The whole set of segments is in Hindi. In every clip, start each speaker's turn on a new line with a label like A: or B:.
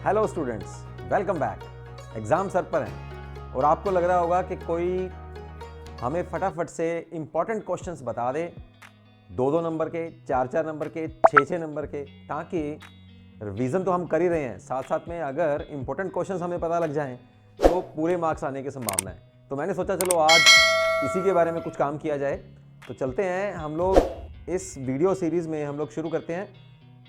A: Hello students, welcome back. Exam sir पर हैं और आपको लग रहा होगा कि कोई हमें फटाफट से इम्पॉर्टेंट क्वेश्चंस बता दे, 2-2 नंबर के, 4-4 नंबर के, 6-6 नंबर के, ताकि रिवीजन तो हम कर ही रहे हैं, साथ साथ में अगर इम्पोर्टेंट क्वेश्चंस हमें पता लग जाएं तो पूरे मार्क्स आने की संभावना है। तो मैंने सोचा चलो आज इसी के बारे में कुछ काम किया जाए। तो चलते हैं हम लोग इस वीडियो सीरीज़ में, हम लोग शुरू करते हैं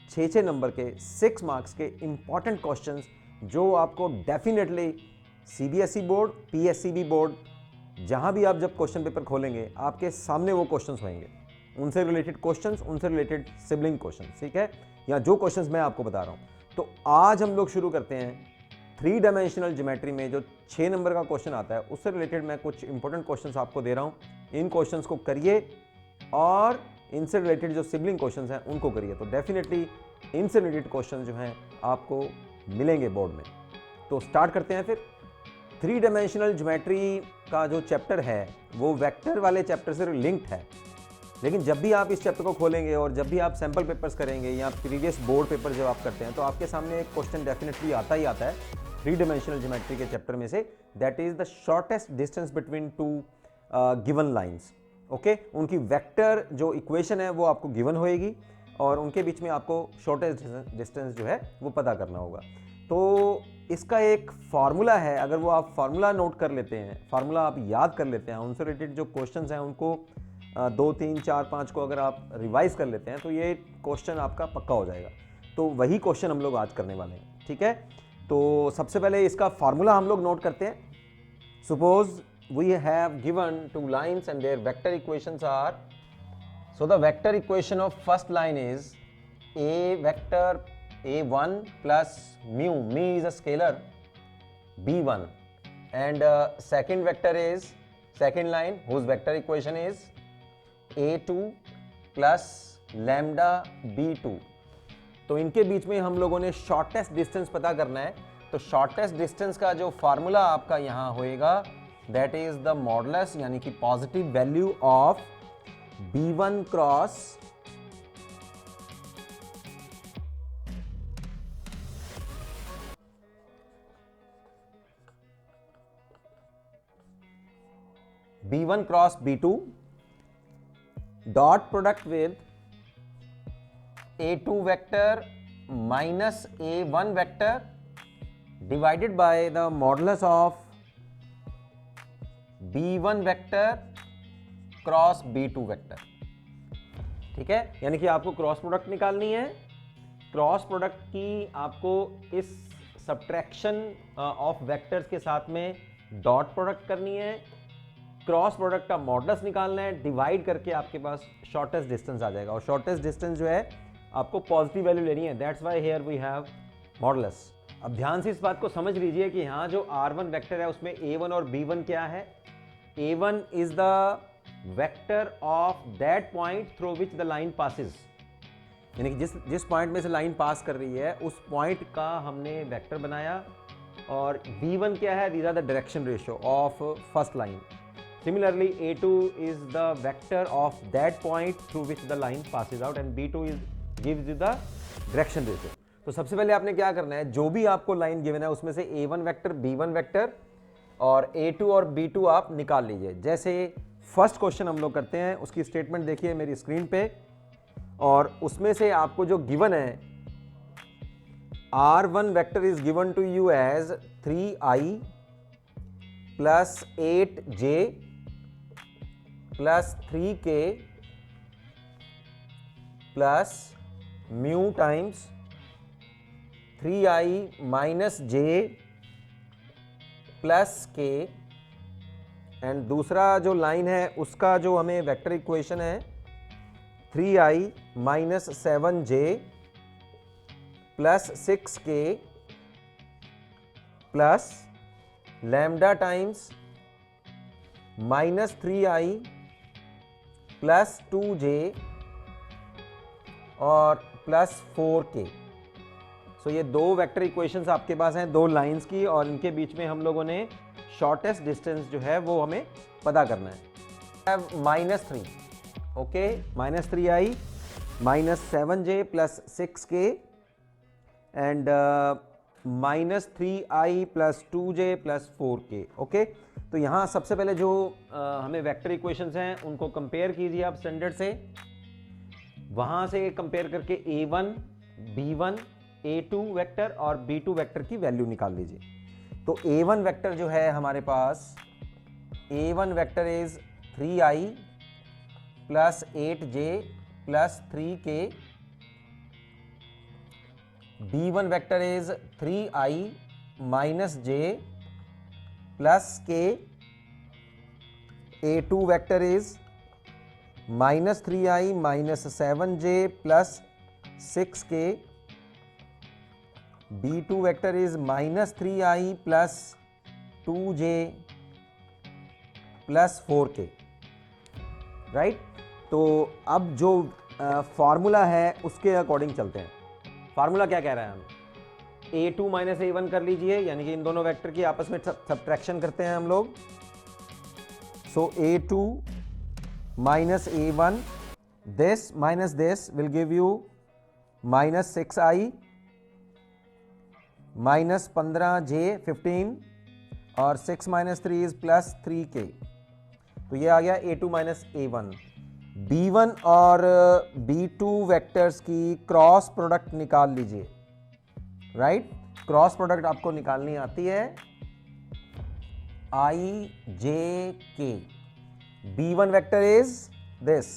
A: 6-6 नंबर के 6 मार्क्स के इम्पॉर्टेंट क्वेश्चंस जो आपको definitely CBSE board, PSCB board, जहां भी आप जब क्वेश्चन पेपर खोलेंगे आपके सामने वो क्वेश्चंस होंगे, उनसे रिलेटेड क्वेश्चंस, उनसे रिलेटेड सिबलिंग क्वेश्चंस, ठीक है, या जो क्वेश्चंस मैं आपको बता रहा हूं। तो आज हम लोग शुरू करते हैं 3 डायमेंशनल ज्योमेट्री में जो 6 नंबर का क्वेश्चन आता है, उससे रिलेटेड मैं कुछ इंपॉर्टेंट क्वेश्चंस आपको दे रहा हूं। इन क्वेश्चंस को करिए और इनसे रिलेटेड जो सिबलिंग क्वेश्चंस हैं उनको करिए, तो डेफिनेटली इनसे रिलेटेड क्वेश्चंस जो हैं आपको मिलेंगे बोर्ड में। तो स्टार्ट करते हैं फिर। 3 डायमेंशनल ज्योमेट्री का जो चैप्टर है वो वेक्टर वाले चैप्टर से लिंक्ड है, लेकिन जब भी आप इस चैप्टर को खोलेंगे और जब भी आप सैम्पल पेपर्स करेंगे या प्रीवियस बोर्ड पेपर जब आप करते हैं तो आपके सामने एक क्वेश्चन डेफिनेटली आता ही आता है 3 डायमेंशनल ज्योमेट्री के चैप्टर में से, that is the shortest distance between 2 given lines. Okay, उनकी वेक्टर जो इक्वेशन है वो आपको गिवन होएगी और उनके बीच में आपको शॉर्टेस्ट डिस्टेंस जो है वो पता करना होगा। तो इसका एक फार्मूला है, अगर वो आप फार्मूला नोट कर लेते हैं, फार्मूला आप याद कर लेते हैं, उनसे रिलेटेड जो क्वेश्चंस हैं उनको 2, 3, 4, 5 को अगर आप रिवाइज कर लेते हैं तो ये क्वेश्चन आपका पक्का हो जाएगा। तो वही क्वेश्चन हम लोग आज करने वाले हैं, ठीक है। तो सबसे पहले इसका फार्मूला हम लोग नोट करते हैं। Suppose we have given 2 lines and their vector equations are, so the vector equation of first line is a vector a1 plus mu is a scalar b1, and second vector is second line whose vector equation is a2 plus lambda b2। तो इनके बीच में हम लोगों ने शॉर्टेस्ट डिस्टेंस पता करना है। तो शॉर्टेस्ट डिस्टेंस का जो फार्मूला आपका यहाँ होएगा दैट इज द मॉडुलस, यानी कि positive value of b1 cross b1 cross b2 dot product with a2 vector minus a1 vector divided by the modulus of b1 vector cross b2 vector, ठीक है। यानी कि आपको क्रॉस प्रोडक्ट निकालनी है। क्रॉस प्रोडक्ट की आपको इस सब्ट्रैक्शन ऑफ वेक्टर्स के साथ में डॉट प्रोडक्ट करनी है। क्रॉस प्रोडक्ट का मॉडुलस निकालना है, डिवाइड करके आपके पास शॉर्टेस्ट डिस्टेंस आ जाएगा और शॉर्टेस्ट डिस्टेंस जो है आपको पॉजिटिव वैल्यू लेनी है, that's why here we have modulus. अब ध्यान से इस बात को समझ लीजिए कि यहाँ जो r1 वेक्टर है उसमें a1 और b1 क्या है। a1 is the vector of that point through which the line passes, यानी कि जिस पॉइंट में से लाइन पास कर रही है उस पॉइंट का हमने वेक्टर बनाया। और b1 क्या है, these are the direction ratio of first line. Similarly a2 is the vector of that point through which the line passes out and b2 gives you the direction ratio. तो सबसे पहले आपने क्या करना है, जो भी आपको लाइन गिवन है उसमें से a1 वेक्टर, b1 वेक्टर और a2 और b2 आप निकाल लीजिए। जैसे फर्स्ट क्वेश्चन हम लोग करते हैं, उसकी स्टेटमेंट देखिए मेरी स्क्रीन पे, और उसमें से आपको जो गिवन है r1 vector is given to you as 3i plus 8j plus 3k plus mu times 3i minus j plus K, and दूसरा जो लाइन है उसका जो हमें वेक्टर इक्वेशन है 3i minus 7j plus 6k plus lambda times minus 3i plus 2j और प्लस 4k। सो ये 2 वेक्टर इक्वेशंस आपके पास हैं 2 लाइंस की, और इनके बीच में हम लोगों ने शॉर्टेस्ट डिस्टेंस जो है वो हमें पता करना है। -3, okay, -3i minus 7j plus 6k and -3i plus 2j plus 4k। Okay, तो यहाँ सबसे पहले जो हमें वेक्टर इक्वेशंस हैं उनको कंपेयर कीजिए आप स्टैंडर्ड से, वहां से कंपेयर करके a1, b1, a2 वेक्टर और b2 वेक्टर की वैल्यू निकाल लीजिए। तो a1 वेक्टर जो है हमारे पास, a1 vector is 3i plus 8j plus 3k, b1 vector is 3i minus j plus k, a2 vector is -3i minus 7j plus 6k, b2 vector is -3i plus 2j plus 4k। Right, तो अब जो फॉर्मूला है उसके अकॉर्डिंग चलते हैं। फार्मूला क्या कह रहा है, हम a2 माइनस a1 कर लीजिए, यानी कि इन दोनों वेक्टर की आपस में सब्ट्रैक्शन करते हैं हम लोग। सो a2 minus a1, this minus this will give you minus 6i minus 15j 15 और 6 माइनस 3 इज प्लस 3k। तो ये आ गया a2 माइनस a1। b1 और b2 वेक्टर्स की क्रॉस प्रोडक्ट निकाल लीजिए। राइट, क्रॉस प्रोडक्ट आपको निकालनी आती है i j k। b1 vector is this,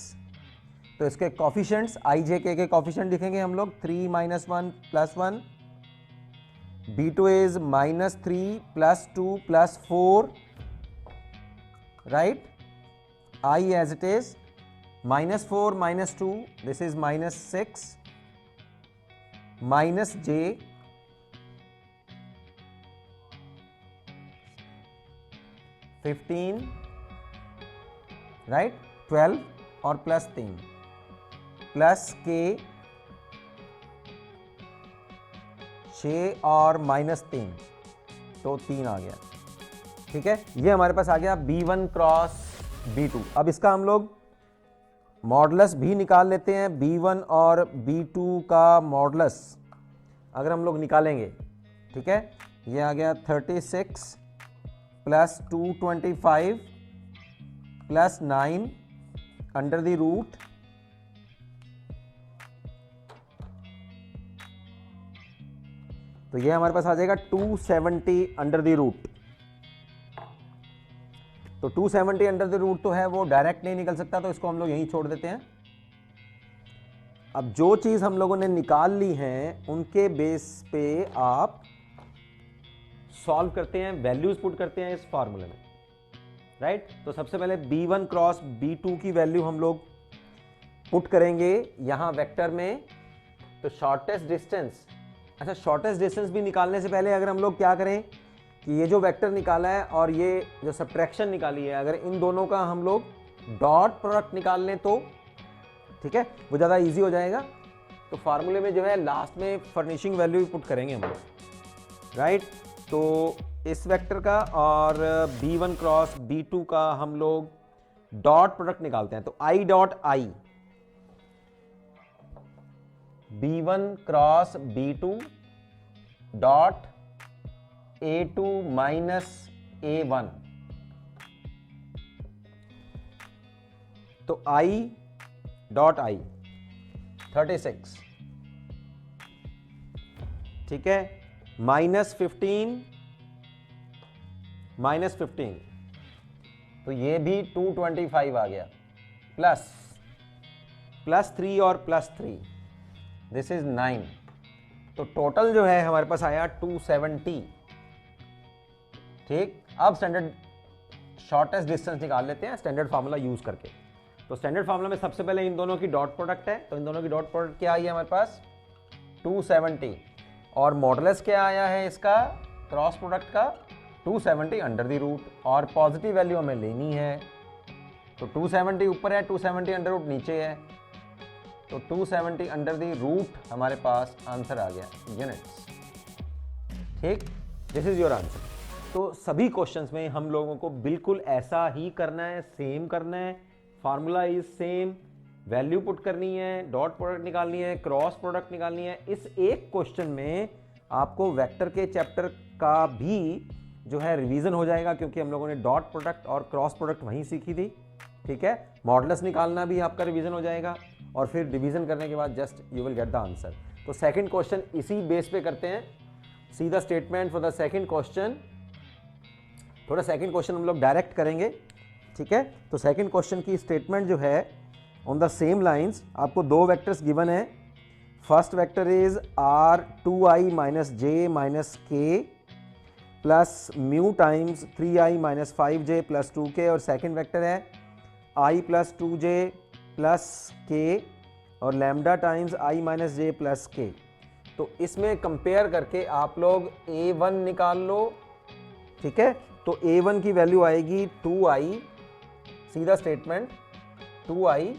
A: तो इसके कॉफिशिएंट्स i j k के कॉफिशिएंट लिखेंगे हम लोग 3 minus 1 plus 1, b2 is minus 3 plus 2 plus 4। Right, i as it is -4 minus 2, this is -6 minus j (15), right, 12 और प्लस 3 प्लस k 6 और -3, तो 3 आ गया। ठीक है, ये हमारे पास आ गया b1 क्रॉस b2। अब इसका हम लोग मॉडुलस भी निकाल लेते हैं। b1 और b2 का मॉडुलस अगर हम लोग निकालेंगे, ठीक है, ये आ गया 36 plus 225 plus 9 under the root तो ये हमारे पास आ जाएगा 270 अंडर द रूट। तो 270 अंडर द रूट तो है वो डायरेक्ट नहीं निकल सकता, तो इसको हम लोग यहीं छोड़ देते हैं। अब जो चीज हम लोगों ने निकाल ली है उनके बेस पे आप सॉल्व करते हैं, वैल्यूज पुट करते हैं इस फार्मूले में। राइट, तो सबसे पहले b1 क्रॉस b2 की वैल्यू हम लोग पुट करेंगे यहां वेक्टर में। तो शॉर्टेस्ट डिस्टेंस, अच्छा शॉर्टेस्ट डिस्टेंस भी निकालने से पहले अगर हम लोग क्या करें कि ये जो वेक्टर निकाला है और ये जो सब्ट्रैक्शन निकाली है, अगर इन दोनों का हम लोग डॉट प्रोडक्ट निकाल लें तो ठीक है, वो ज़्यादा इजी हो जाएगा। तो फार्मूले में जो है लास्ट में फर्निशिंग वैल्यू पुट करेंगे हम लोग। राइट, तो इस वेक्टर का और b1 क्रॉस b2 का हम लोग डॉट प्रोडक्ट निकालते हैं। तो i dot i, b1 cross b2 dot a2 minus a1, तो i डॉट i 36, ठीक है, -15 -15, तो ये भी 225 आ गया, प्लस 3 और प्लस 3, दिस इज 9। तो टोटल जो है हमारे पास आया 270। ठीक, अब स्टैंडर्ड शॉर्टेस्ट डिस्टेंस निकाल लेते हैं स्टैंडर्ड फार्मूला यूज करके। तो स्टैंडर्ड फार्मूला में सबसे पहले इन दोनों की डॉट प्रोडक्ट है, तो इन दोनों की डॉट प्रोडक्ट क्या आई है हमारे पास 270, और मॉडुलस क्या आया है इसका क्रॉस प्रोडक्ट का 270 अंडर द रूट, और पॉजिटिव वैल्यू हमें लेनी है। तो 270 ऊपर है, 270 अंडर रूट नीचे है, तो 270 अंडर द रूट हमारे पास आंसर आ गया यूनिट्स। ठीक, दिस इज योर आंसर। तो सभी क्वेश्चंस में हम लोगों को बिल्कुल ऐसा ही करना है, सेम करना है, formula is same, value put करनी है, डॉट प्रोडक्ट निकालनी है, क्रॉस प्रोडक्ट निकालनी है। इस एक क्वेश्चन में आपको वेक्टर के चैप्टर का भी जो है रिवीजन हो जाएगा, क्योंकि हम लोगों ने डॉट प्रोडक्ट और क्रॉस प्रोडक्ट वहीं सीखी थी। ठीक है, मॉडुलस निकालना भी आपका रिवीजन हो जाएगा, और फिर डिवीजन करने के बाद just you will get the answer. तो सेकंड क्वेश्चन इसी बेस पे करते हैं। See the statement for the second question. थोड़ा सेकंड क्वेश्चन हम लोग डायरेक्ट करेंगे। ठीक है, तो सेकंड क्वेश्चन की स्टेटमेंट जो है ऑन द सेम लाइंस, आपको दो वेक्टर्स गिवन है। First vector is r2i minus j minus k plus mu times 3i minus 5j plus 2k, और सेकेंड वेक्टर है i plus 2j plus k और lambda times i minus j plus k। तो इसमें कंपेयर करके आप लोग a1 निकाल लो। ठीक है, तो a1 की वैल्यू आएगी 2i, सीधा statement 2i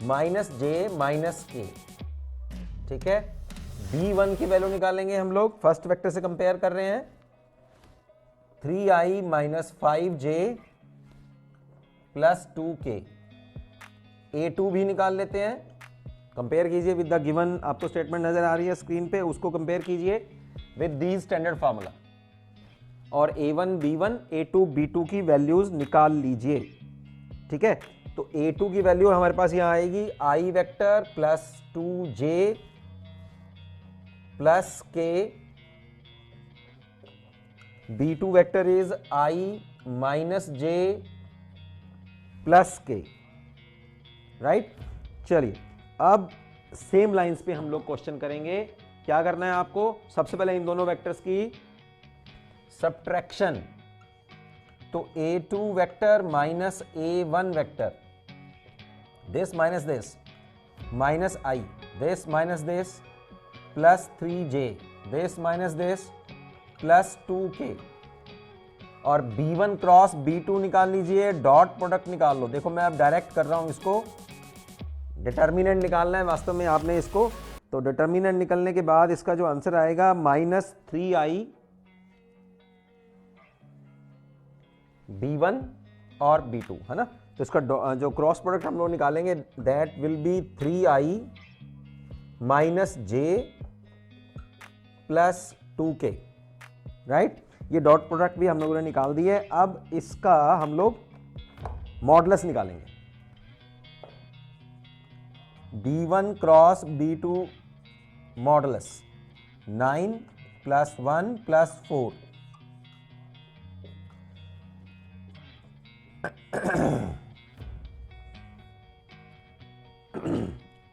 A: minus j minus के। ठीक है, b1 की वैल्यू निकालेंगे हम लोग, फर्स्ट वेक्टर से कंपेयर कर रहे हैं, 3i minus 5j plus 2k। a2 भी निकाल लेते हैं, कंपेयर कीजिए विद द गिवन, आपको स्टेटमेंट नजर आ रही है स्क्रीन पे, उसको कंपेयर कीजिए विद दी स्टैंडर्ड फार्मूला, और a1 b1 a2 b2 की वैल्यूज निकाल लीजिए। ठीक है, तो a2 की वैल्यू हमारे पास यहां आएगी i vector plus 2j plus k, b2 vector is i minus j plus k। Right, चलिए अब सेम लाइंस पे हम लोग क्वेश्चन करेंगे। क्या करना है आपको, सबसे पहले इन दोनों वेक्टर्स की सब्ट्रैक्शन। तो a2 vector minus a1 vector, this minus this minus i, this minus this plus 3j, this minus this plus 2k, और b1 क्रॉस b2 निकाल लीजिए, डॉट प्रोडक्ट निकाल लो। देखो मैं अब डायरेक्ट कर रहा हूं इसको, डिटर्मिनेंट निकालना है वास्तव में आपने इसको। तो डिटर्मिनेंट निकलने के बाद इसका जो आंसर आएगा माइनस 3i b1 और b2, है ना। तो इसका जो क्रॉस प्रोडक्ट हम लोग निकालेंगे that will be 3i minus j plus 2k। Right, ये डॉट प्रोडक्ट भी हम लोगों ने निकाल दिए। अब इसका हम लोग मॉडुलस निकालेंगे, b1 cross b2 modulus 9 plus 1 plus 4।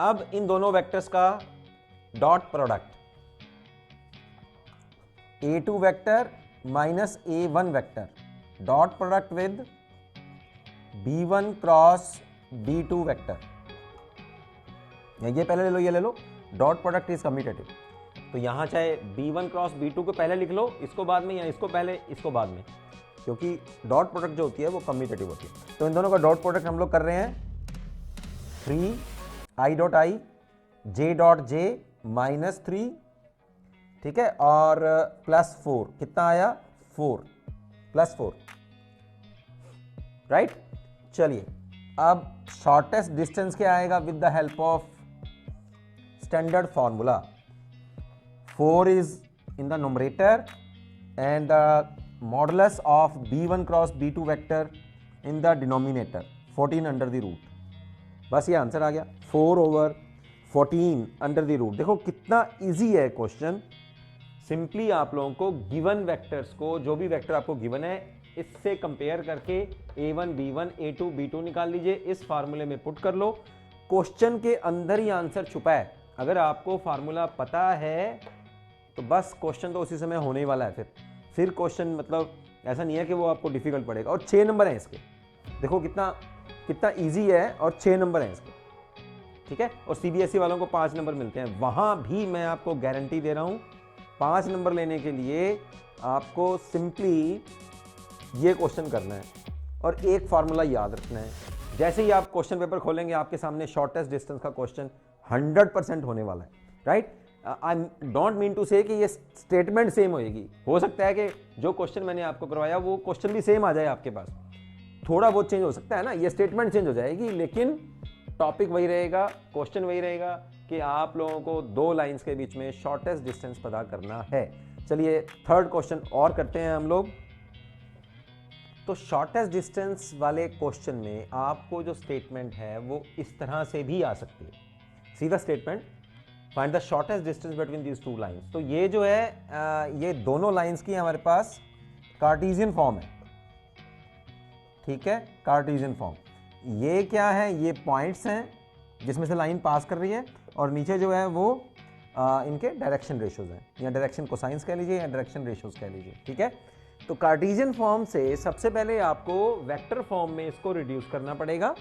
A: अब इन दोनों वेक्टर्स का dot product, a2 vector minus a1 vector, dot product with b1 cross b2 vector. ये पहले ले लो, ये ले लो, डॉट प्रोडक्ट इज कम्यूटेटिव। तो यहां चाहे b1 क्रॉस b2 को पहले लिख लो, इसको बाद में, या इसको पहले इसको बाद में, क्योंकि डॉट प्रोडक्ट जो होती है वो कम्यूटेटिव होती है। तो इन दोनों का डॉट प्रोडक्ट हम लोग कर रहे हैं 3i dot i j dot j minus 3, ठीक है, और प्लस 4, कितना आया 4 प्लस 4। राइट, चलिए अब शॉर्टेस्ट डिस्टेंस क्या आएगा with the help of standard formula. 4 is in the numerator and the modulus of b1 cross b2 vector in the denominator, 14 under the root. बस ये आंसर आ गया, 4 ओवर 14 अंडर द रूट। देखो कितना इजी है क्वेश्चन। सिंपली आप लोगों को गिवन वेक्टर्स को, जो भी वेक्टर आपको गिवन है, इससे कंपेयर करके a1 b1 a2 b2 निकाल लीजिए, इस फार्मूले में पुट कर लो। क्वेश्चन के अंदर ही आंसर छुपा है। अगर आपको फार्मूला पता है तो बस क्वेश्चन तो उसी समय होने ही वाला है। फिर क्वेश्चन मतलब ऐसा नहीं है कि वो आपको डिफिकल्ट पड़ेगा। और 6 नंबर हैं इसके, देखो कितना ईजी है, और 6 नंबर हैं इसके। ठीक है, और सीबीएसई वालों को 5 नंबर मिलते हैं। वहां भी मैं आपको गारंटी दे रहा हूं, 5 नंबर लेने के लिए आपको सिंपली ये क्वेश्चन करना है और एक फार्मूला याद रखना है। जैसे ही आप क्वेश्चन पेपर खोलेंगे आपके सामने शॉर्टेस्ट डिस्टेंस का क्वेश्चन 100% होने वाला है। Right, I don't mean to say कि ये स्टेटमेंट सेम होएगी। हो सकता है कि जो क्वेश्चन मैंने आपको करवाया वो क्वेश्चन भी सेम आ जाए आपके पास, थोड़ा बहुत चेंज हो सकता है ना, ये स्टेटमेंट चेंज हो जाएगी, लेकिन टॉपिक वही रहेगा, क्वेश्चन वही रहेगा, कि आप लोगों को दो लाइंस के बीच में शॉर्टेस्ट डिस्टेंस पता करना है। चलिए थर्ड क्वेश्चन और करते हैं हम लोग। तो शॉर्टेस्ट डिस्टेंस वाले क्वेश्चन में आपको जो स्टेटमेंट है वो इस तरह से भी आ सकती है। सीधा statement, find the shortest distance between these two lines. तो ये जो है ये दोनों लाइंस की हमारे पास कार्टेशियन फॉर्म है, ठीक है, कार्टेशियन फॉर्म। ये क्या है, ये पॉइंट्स हैं जिसमें से लाइन पास कर रही है, और नीचे जो है वो इनके डायरेक्शन रेशियोज हैं, या डायरेक्शन कोसाइंस कह लीजिए या डायरेक्शन रेशियोज कह लीजिए, ठीक है। तो कार्टेशियन फॉर्म से सबसे पहले आपको वेक्टर फॉर्म में इसको रिड्यूस करना पड़ेगा,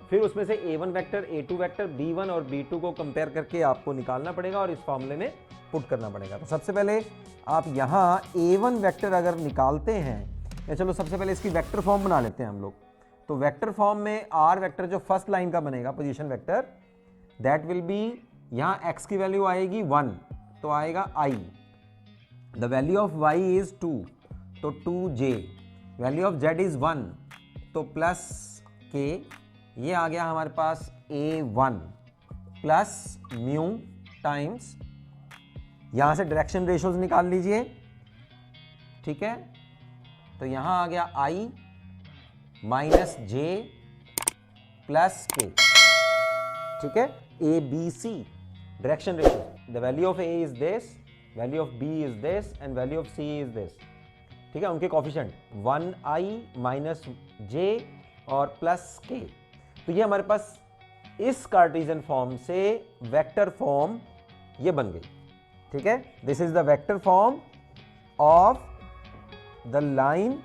A: फिर उसमें से a1 vector, a2 vector, b1 और b2 को कंपेयर करके आपको निकालना पड़ेगा और इस फॉर्मूले में पुट करना पड़ेगा। तो सबसे पहले आप यहाँ a1 वेक्टर अगर निकालते हैं, या चलो सबसे पहले इसकी वेक्टर फॉर्म बना लेते हैं हम लोग। तो वेक्टर फॉर्म में r वेक्टर जो फर्स्ट लाइन का बनेगा, position vector, that will be, यहाँ x की वैल्यू आएगी 1, तो आएगा i, the value of y is 2, तो 2j, value of z is 1, तो प्लस k, ये आ गया हमारे पास a1 प्लस म्यू टाइम्स, यहां से डायरेक्शन रेशियोज निकाल लीजिए, ठीक है। तो यहां आ गया i minus j plus k, ठीक है, a b c direction ratio, the value of a is this, value of b is this and value of c is this, ठीक है। उनके कोफिशिएंट 1i माइनस j और प्लस k। तो ये हमारे पास इस कार्टेशियन फॉर्म से वेक्टर फॉर्म ये बन गई, ठीक है। This is the vector form of the line,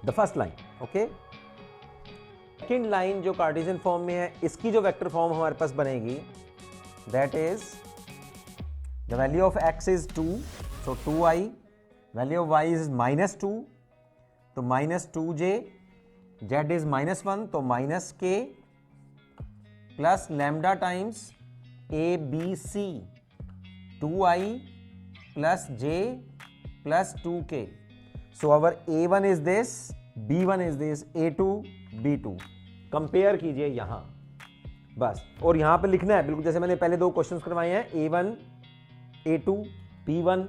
A: the first line, okay. Second line जो कार्टेशियन फॉर्म में है, इसकी जो वेक्टर फॉर्म हमारे पास बनेगी, that is the value of x is 2, so 2i, value of y is minus 2, तो minus 2j, z is minus 1, तो minus k, plus lambda times a b c, 2i plus j plus 2k। So our a1 is this, b1 is this, a2 b2, compare कीजिए यहां बस, और यहां पे लिखना है बिल्कुल जैसे मैंने पहले दो क्वेश्चंस करवाए हैं, a1 a2 b1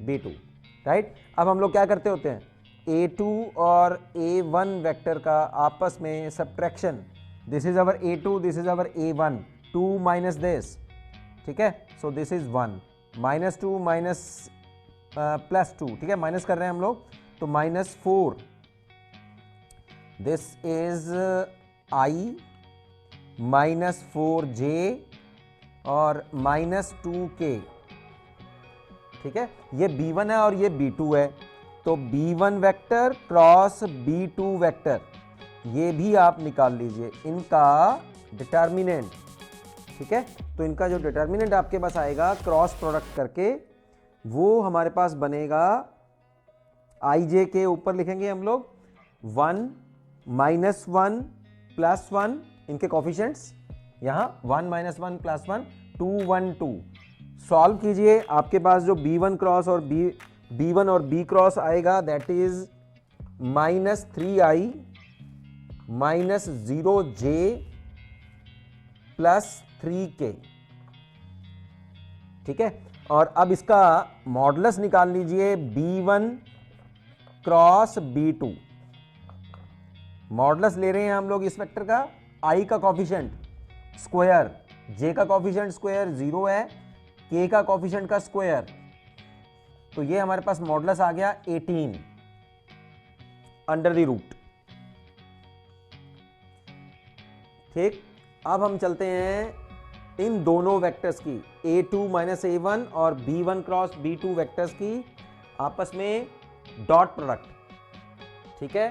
A: b2, right. अब हम लोग क्या करते होते हैं, a2 और a1 वेक्टर का आपस में subtraction, this is our a2, this is our a1, 2 minus this, ठीक है, so this is 1, minus 2 minus plus 2, ठीक है, माइनस कर रहे हैं हम लोग, तो minus 4, this is i minus 4j और माइनस 2k, ठीक है। ये b1 है और ये b2 है, तो b1 vector cross b2 vector, ये भी आप निकाल लीजिए इनका डिटर्मिनेंट, ठीक है। तो इनका जो डिटर्मिनेंट आपके पास आएगा क्रॉस प्रोडक्ट करके, वो हमारे पास बनेगा, ij के ऊपर लिखेंगे हम लोग 1 माइनस 1 प्लस 1, इनके कोफिशिएंट्स यहाँ 1 माइनस 1 प्लस 1, 2 1 2। सॉल्व कीजिए, आपके पास जो b1 क्रॉस और b1 और b क्रॉस आएगा, that is minus 3i minus 0j plus 3k, ठीक है। और अब इसका मॉडुलस निकाल लीजिए, b1 क्रॉस b2, मॉडुलस ले रहे हैं हम लोग इस वेक्टर का, i का कॉफिशिएंट स्क्वायर, j का कॉफिशिएंट स्क्वायर 0 है, k का कॉफिशिएंट का स्क्वायर, तो ये हमारे पास मॉडुलस आ गया 18 अंडर द रूट, ठीक। अब हम चलते हैं इन दोनों वेक्टर्स की, a2 माइनस a1 और b1 क्रॉस b2 वेक्टर्स की आपस में डॉट प्रोडक्ट, ठीक है।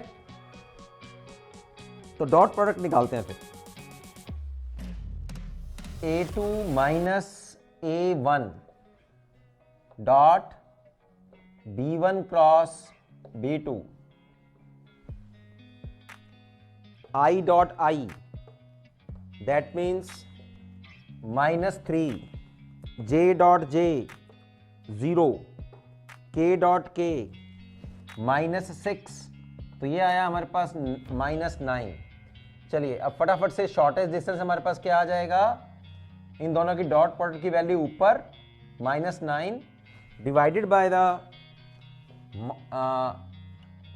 A: तो डॉट प्रोडक्ट निकालते हैं फिर, a2 minus a1 dot b1 cross b2, i dot i, that means minus 3, j dot j 0, k dot k minus 6, तो ये आया हमारे पास माइनस 9। चलिए अब फटाफट से शॉर्टेस्ट डिस्टेंस हमारे पास क्या आ जाएगा, इन दोनों की डॉट प्रोडक्ट की वैल्यू ऊपर -9 divided by the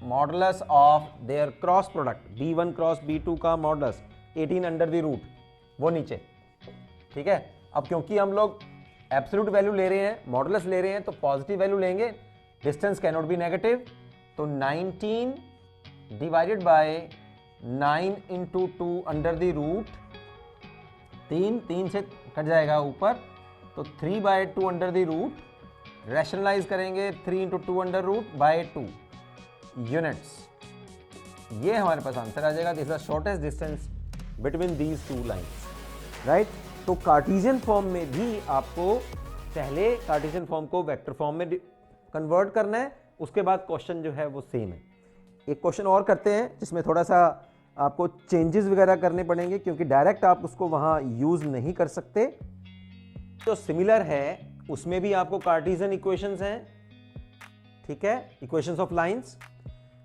A: modulus of their cross product B1 cross B2 का मॉडुलस 18 अंडर द रूट, वो नीचे। ठीक है, अब क्योंकि हम लोग एब्सोल्यूट वैल्यू ले रहे हैं, मॉडुलस ले रहे हैं, तो पॉजिटिव वैल्यू लेंगे, distance can not be negative, तो 19 divided by 9 into 2 under the root, 3 से कट जाएगा ऊपर, तो 3/2 अंडर द रूट, रैशनलाइज करेंगे 3 into 2 under root by 2 units. ये हमारे पास आंसर आ जाएगा। This is the shortest distance between these two lines, right. तो कार्टेशियन फॉर्म में भी आपको पहले कार्टेशियन फॉर्म को वेक्टर फॉर्म में कन्वर्ट करना है, उसके बाद क्वेश्चन जो है वो सेम है। एक क्वेश्चन और करते हैं जिसमें थोड़ा सा आपको चेंजेस वगैरह करने पड़ेंगे, क्योंकि डायरेक्ट आप उसको वहां यूज नहीं कर सकते। जो सिमिलर है उसमें भी आपको कार्टेशियन इक्वेशंस हैं, ठीक है, इक्वेशंस ऑफ लाइंस,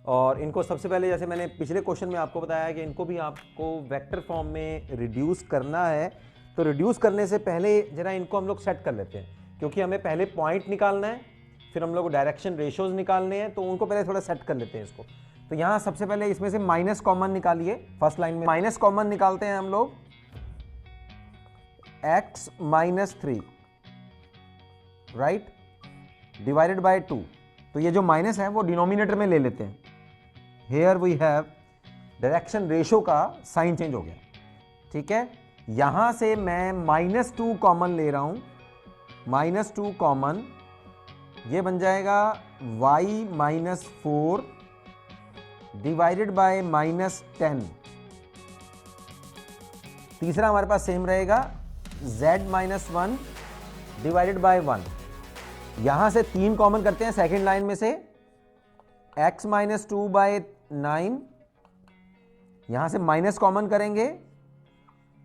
A: और इनको सबसे पहले जैसे मैंने पिछले क्वेश्चन में आपको बताया कि इनको भी आपको वेक्टर फॉर्म में रिड्यूस करना है। तो रिड्यूस करने से पहले जरा इनको हम लोग सेट कर लेते हैं, क्योंकि हमें पहले पॉइंट निकालना है, फिर हम लोग को डायरेक्शन रेशियोज निकालने हैं, तो उनको पहले थोड़ा सेट कर लेते हैं इसको। तो यहाँ सबसे पहले इसमें से माइनस कॉमन निकालिए। फर्स्ट लाइन में माइनस कॉमन निकालते हैं हम लोग, x - 3 राइट डिवाइडेड बाय 2। तो ये जो माइनस है वो डिनोमिनेटर में ले लेते हैं। Here we have direction ratio का साइन चेंज हो गया, ठीक है। यहां से मैं -2 कॉमन ले रहा हूं, -2 कॉमन, ये बन जाएगा y - 4 डिवाइडेड बाय -10। तीसरा हमारे पास सेम रहेगा, z - 1 डिवाइडेड बाय 1। यहां से 3 कॉमन करते हैं सेकेंड लाइन में से, x - 2 बाय 9, यहां से माइनस कॉमन करेंगे,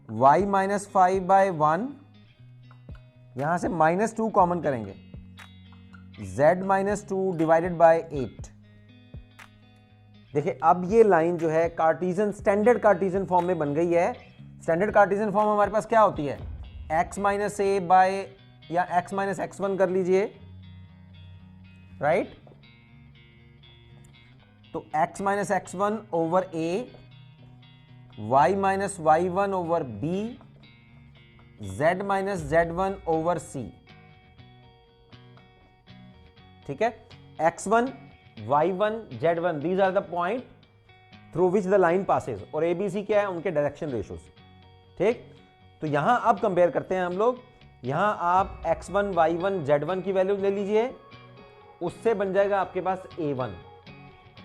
A: y - 5 बाय 1, यहां से -2 कॉमन करेंगे, z - 2 डिवाइडेड बाय 8। देखिए अब ये लाइन जो है कार्टेशियन स्टैंडर्ड कार्टेशियन फॉर्म में बन गई है। स्टैंडर्ड कार्टेशियन फॉर्म हमारे पास क्या होती है, x - a बाय या x - x1 कर लीजिए, राइट। तो x - x1 over a, y - y1 over b, z - z1 over c, ठीक है। x1, y1, z1 these are the point through which the line passes, और ABC क्या है, उनके डायरेक्शन रेशियोज, ठीक। तो यहां अब कंपेयर करते हैं हम लोग। यहां आप x1, y1, z1 की वैल्यू ले लीजिए, उससे बन जाएगा आपके पास a1।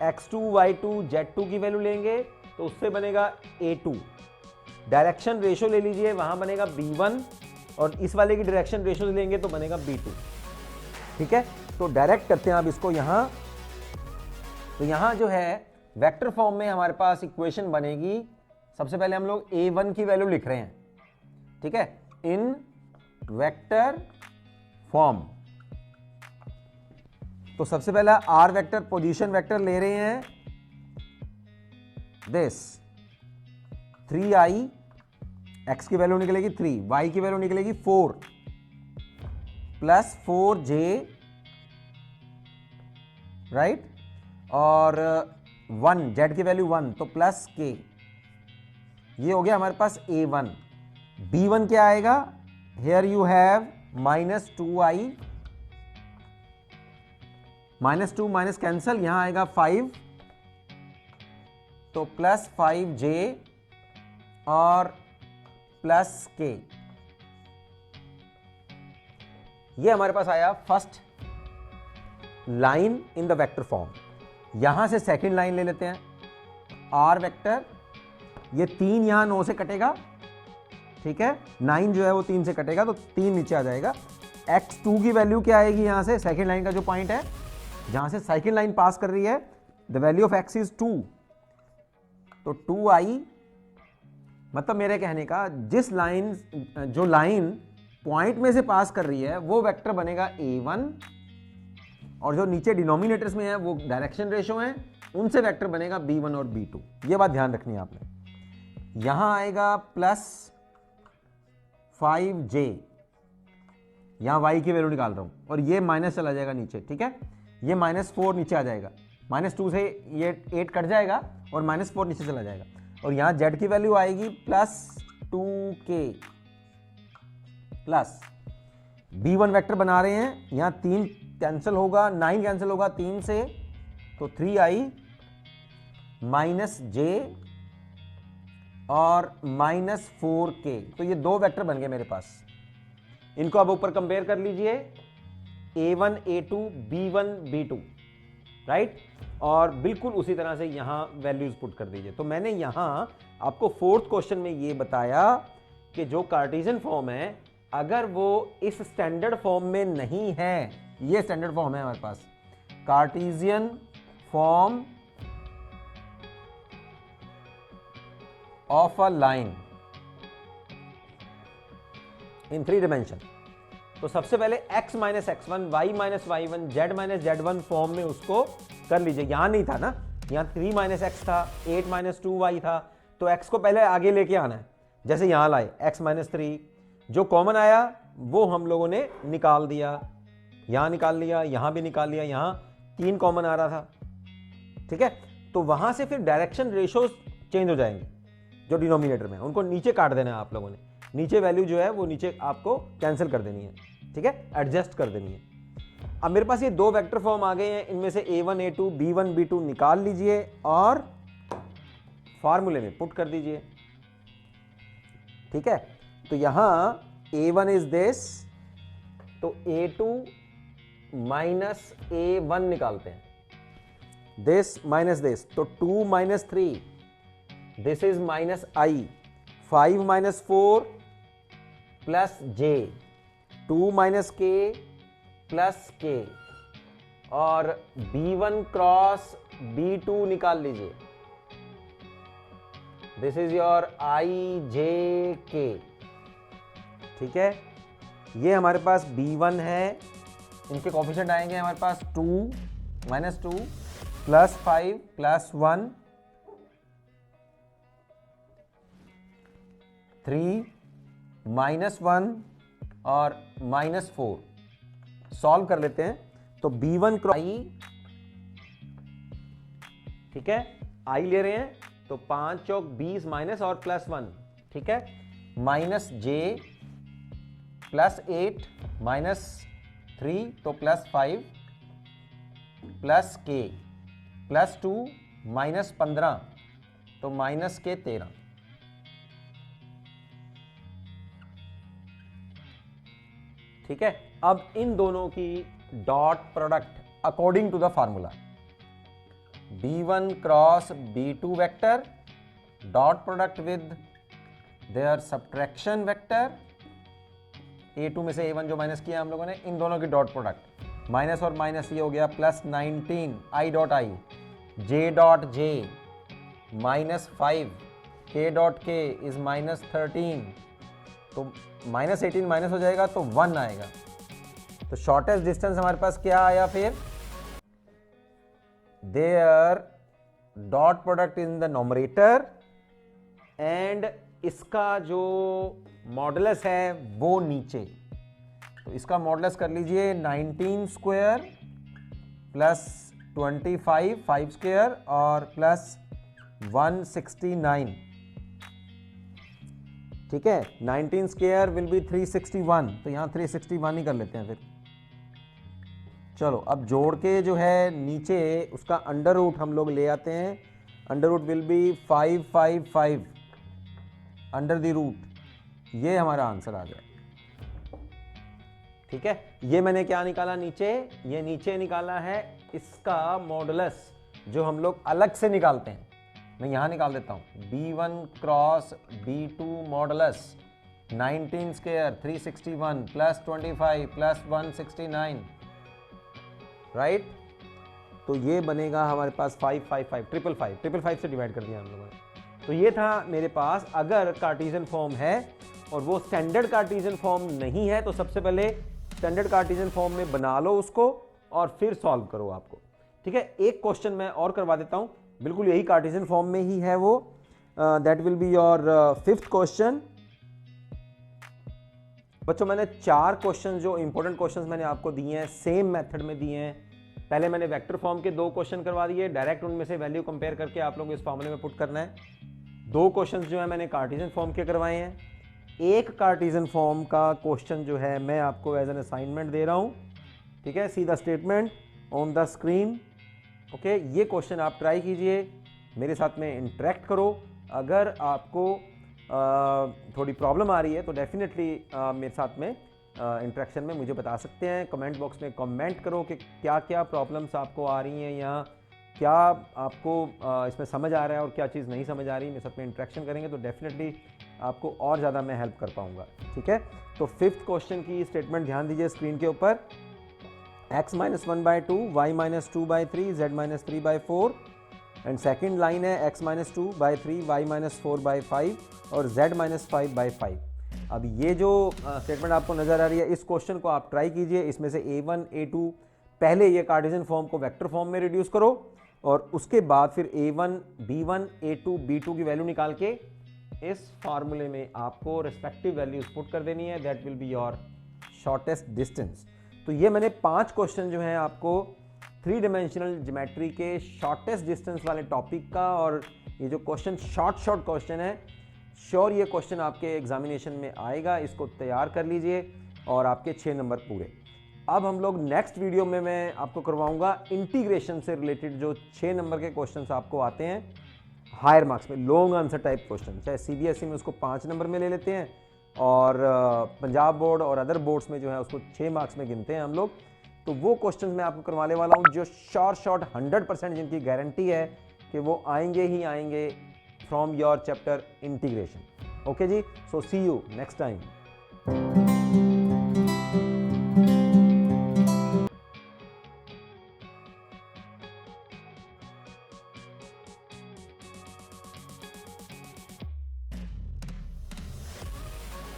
A: x2, y2, z2 की वैल्यू लेंगे तो उससे बनेगा a2। डायरेक्शन रेशियो ले लीजिए, वहां बनेगा b1, और इस वाले की डायरेक्शन रेशियो लेंगे तो बनेगा b2, ठीक है। तो डायरेक्ट करते हैं आप इसको यहां। तो यहां जो है वेक्टर फॉर्म में हमारे पास इक्वेशन बनेगी। सबसे पहले हम लोग a1 की वैल्यू लिख रहे हैं, ठीक है, इन वेक्टर फॉर्म। तो सबसे पहला r वेक्टर पोजीशन वेक्टर ले रहे हैं, दिस 3i, x की वैल्यू निकलेगी 3, y की वैल्यू निकलेगी 4 प्लस 4j, राइट, और 1, z की वैल्यू 1, तो प्लस k। ये हो गया हमारे पास a1। b1 क्या आएगा, here you have -2i, -2 minus cancel, यहां आएगा 5, तो प्लस 5j और प्लस k। ये हमारे पास आया first line in the vector form. यहां से सेकंड लाइन ले लेते हैं, r वेक्टर, ये 3 यहां 9 से कटेगा, ठीक है, 9 जो है वो 3 से कटेगा, तो 3 नीचे आ जाएगा। x2 की वैल्यू क्या आएगी, यहां से सेकंड लाइन का जो पॉइंट है जहां से सेकंड लाइन पास कर रही है, the value of x is 2, तो 2i, मतलब मेरे कहने का जिस लाइन, जो लाइन पॉइंट में से पास कर रही है वो वेक्टर बनेगा a1, और जो नीचे डिनोमिनेटर्स में है वो डायरेक्शन रेशियो है, उनसे वेक्टर बनेगा b1 और b2। ये बात ध्यान रखनी है आपने। यहां आएगा प्लस 5j, यहां y की वैल्यू निकाल रहा हूं, और ये माइनस चला जाएगा नीचे, ठीक है, ये -4 नीचे आ जाएगा, -2 से ये 8 कट जाएगा और -4 नीचे चला जाएगा, और यहां z की वैल्यू आएगी +2k प्लस b1 वेक्टर बना रहे हैं, यहां 3 कैंसिल होगा, 9 कैंसिल होगा 3 से, तो 3i -j और -4k, तो ये 2 वेक्टर बन गए मेरे पास। इनको अब ऊपर कंपेयर कर लीजिए, a1 a2 b1 b2, right, और बिल्कुल उसी तरह से यहां वैल्यूज पुट कर दीजिए। तो मैंने यहां आपको 4th क्वेश्चन में ये बताया कि जो कार्टेशियन फॉर्म है, अगर वो इस स्टैंडर्ड फॉर्म में नहीं है, ये स्टैंडर्ड फॉर्म है हमारे पास, Cartesian form of a line in 3 dimension, तो सबसे पहले x minus x1, y minus y1, z minus z1 form में उसको कर लीजिए। यहां नहीं था ना, यहां 3 माइनस x था, 8 माइनस 2y था, तो x को पहले आगे लेके आना है, जैसे यहां लाए x माइनस 3, जो कॉमन आया वो हम लोगों ने निकाल दिया, यहां निकाल लिया, यहां भी निकाल लिया, यहां 3 कॉमन आ रहा था, ठीक है। तो वहां से फिर डायरेक्शन रेशोज चेंज हो जाएंगे, जो डिनोमिनेटर में, उनको नीचे काट देना है आप लोगों ने, नीचे वैल्यू जो है वो नीचे आपको कैंसिल कर देनी है, ठीक है, एडजस्ट कर देनी है। अब मेरे पास ये 2 वेक्टर फॉर्म आ गए हैं, इनमें से a1 a2 b1 b2 निकाल लीजिए और फार्मूले में पुट कर दीजिए, ठीक है। तो यहां a1 इज दिस, तो a2 माइनस a1 निकालते हैं, दिस माइनस दिस, तो 2 minus 3, this is minus i, 5 minus 4 plus j, 2 minus k plus k, और b1 क्रॉस b2 निकाल लीजिए, this is your i j k, ठीक है। ये हमारे पास b1 है, इनके कोफिशिएंट आएंगे हमारे पास 2 -2 प्लस 5 प्लस 1 3 -1 और -4, सॉल्व कर लेते हैं। तो b1 क्रॉस i, ठीक है, i ले रहे हैं, तो 5 चौक 20 माइनस और प्लस 1, ठीक है, माइनस j प्लस 8 माइनस 3, तो plus 5 plus k plus 2 minus 15, तो माइनस k 13, ठीक है। अब इन दोनों की dot product according to the formula, b1 cross b2 vector dot product with their subtraction vector, a2 में से a1 जो माइनस किया हम लोगों ने, इन दोनों की डॉट प्रोडक्ट, माइनस और माइनस ये हो गया plus 19, i dot i, j dot j -5, k dot k is -13, तो -18 माइनस हो जाएगा तो 1 आएगा। तो शॉर्टेस्ट डिस्टेंस हमारे पास क्या आया फिर, their dot product in the numerator and इसका जो मॉडुलस है वो नीचे, तो इसका मॉडुलस कर लीजिए 19 स्क्वायर प्लस 25 5 स्क्वायर और प्लस 169, ठीक है। 19 स्क्वायर विल बी 361, तो यहां 361 ही कर लेते हैं फिर। चलो अब जोड़ के जो है नीचे उसका अंडर रूट हम लोग ले आते हैं, under root will be 555 under the root, ये हमारा आंसर आ गया, ठीक है। ये मैंने क्या निकाला नीचे, ये नीचे निकाला है इसका मॉडुलस, जो हम लोग अलग से निकालते हैं, मैं यहां निकाल देता हूं, b1 cross b2 modulus 19 square 361 plus 25 plus 169, right. तो ये बनेगा हमारे पास 555 555 से डिवाइड कर दिया हम लोगों ने। तो ये था मेरे पास, अगर कार्टेशियन फॉर्म है और वो स्टैंडर्ड कार्टेशियन फॉर्म नहीं है, तो सबसे पहले स्टैंडर्ड कार्टेशियन फॉर्म में बना लो उसको और फिर सॉल्व करो आपको, ठीक है। एक क्वेश्चन मैं और करवा देता हूं, बिल्कुल यही कार्टेशियन फॉर्म में ही है वो, that will be your fifth question. बच्चों मैंने 4 क्वेश्चन जो इंपॉर्टेंट क्वेश्चंस मैंने आपको दिए हैं सेम मेथड में दिए हैं। पहले मैंने वेक्टर फॉर्म के 2 क्वेश्चन करवा दिए, डायरेक्ट उनमें से वैल्यू कंपेयर करके आप लोगों को इस फॉर्मूले में पुट करना है। 2 क्वेश्चंस जो है मैंने कार्टेशियन फॉर्म के करवाए हैं। एक कार्टेशियन फॉर्म का क्वेश्चन जो है मैं आपको एज एन असाइनमेंट दे रहा हूं, ठीक है। See the statement on the screen, okay. ये क्वेश्चन आप ट्राई कीजिए, मेरे साथ में इंटरेक्ट करो। अगर आपको थोड़ी प्रॉब्लम आ रही है तो डेफिनेटली मेरे साथ में इंटरेक्शन में मुझे बता सकते हैं। कमेंट बॉक्स में कमेंट करो कि क्या क्या प्रॉब्लम्स आपको आ रही हैं या क्या आपको इसमें समझ आ रहा है और क्या चीज़ नहीं समझ आ रही। मेरे साथ में इंटरेक्शन करेंगे तो डेफिनेटली आपको और ज़्यादा मैं हेल्प कर पाऊँगा, ठीक है। तो 5th क्वेश्चन की स्टेटमेंट ध्यान दीजिए स्क्रीन के ऊपर। x - 1/2, y - 2/3, z - 3/4 and second line है x - 2/3, y - 4/5 और z - 5/5। अब ये जो स्टेटमेंट आपको नज़र आ रही है, इस क्वेश्चन को आप ट्राई कीजिए। इसमें से a1 a2 पहले ये कार्टेशियन फॉर्म को वेक्टर फॉर्म में रिड्यूस करो और उसके बाद फिर a1 b1 a2 b2 की वैल्यू निकाल के इस फार्मूले में आपको रिस्पेक्टिव वैल्यूज पुट कर देनी है। That will be your shortest distance. तो ये मैंने 5 क्वेश्चन जो हैं आपको 3 डायमेंशनल ज्योमेट्री के शॉर्टेस्ट डिस्टेंस वाले टॉपिक का, और ये जो क्वेश्चन शॉर्ट क्वेश्चन है, श्योर ये क्वेश्चन आपके एग्जामिनेशन में आएगा। इसको तैयार कर लीजिए और आपके 6 नंबर पूरे। अब हम लोग नेक्स्ट वीडियो में मैं आपको करवाऊंगा इंटीग्रेशन से रिलेटेड जो 6 नंबर के क्वेश्चंस आपको आते हैं हायर मार्क्स में, लॉन्ग आंसर टाइप क्वेश्चन। चाहे सीबीएसई में उसको 5 नंबर में ले लेते हैं और पंजाब बोर्ड और अदर बोर्ड्स में जो है उसको 6 मार्क्स में गिनते हैं हम लोग। तो वो क्वेश्चंस मैं आपको करवाने वाला हूं जो शॉर्ट 100% जिनकी गारंटी है कि वो आएंगे ही आएंगे from your chapter integration. Okay जी, so see you next time.